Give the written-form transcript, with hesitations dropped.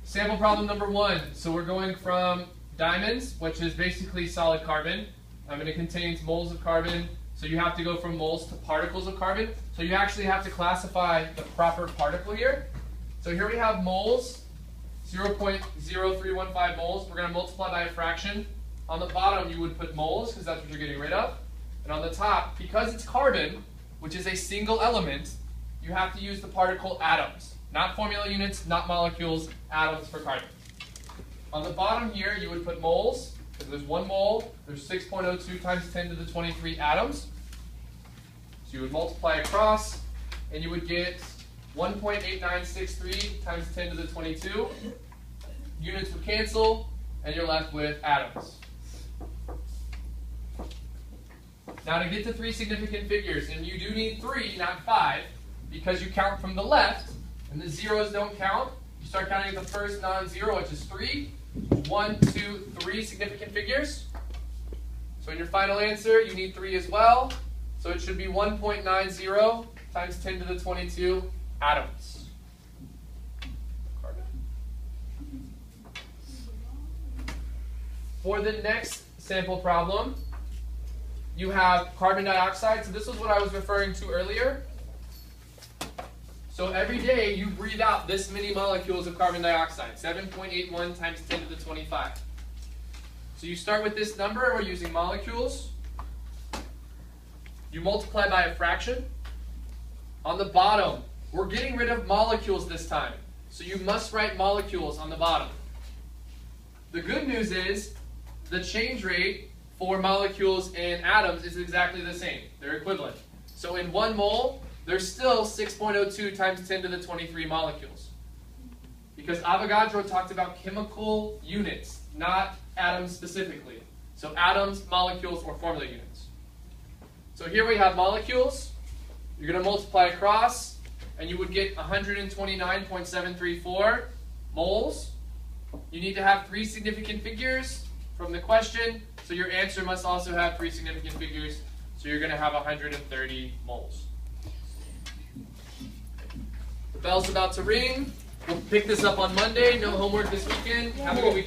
Sample problem number 1. So we're going from diamonds, which is basically solid carbon. It contains moles of carbon. So you have to go from moles to particles of carbon. So you actually have to classify the proper particle here. So here we have moles, 0.0315 moles. We're going to multiply by a fraction. On the bottom, you would put moles, because that's what you're getting rid of. And on the top, because it's carbon, which is a single element, you have to use the particle atoms. Not formula units, not molecules, atoms for carbon. On the bottom here, you would put moles. If there's 1 mole, there's 6.02 times 10 to the 23 atoms. So you would multiply across, and you would get 1.8963 times 10 to the 22. Units would cancel, and you're left with atoms. Now to get to 3 significant figures, and you do need 3, not 5, because you count from the left, and the zeros don't count. You start counting at the first non-zero, which is 3. 1, 2, 3 significant figures. So in your final answer, you need 3 as well. So it should be 1.90 times 10 to the 22 atoms. For the next sample problem, you have carbon dioxide. So this is what I was referring to earlier. So every day you breathe out this many molecules of carbon dioxide, 7.81 times 10 to the 25. So you start with this number, we're using molecules. You multiply by a fraction. On the bottom, we're getting rid of molecules this time. So you must write molecules on the bottom. The good news is the change rate for molecules and atoms is exactly the same. They're equivalent. So in 1 mole, there's still 6.02 times 10 to the 23 molecules. Because Avogadro talked about chemical units, not atoms specifically. So atoms, molecules, or formula units. So here we have molecules. You're going to multiply across, and you would get 129.734 moles. You need to have 3 significant figures from the question, so your answer must also have 3 significant figures. So you're going to have 130 moles. The bell's about to ring. We'll pick this up on Monday. No homework this weekend. Have a good weekend.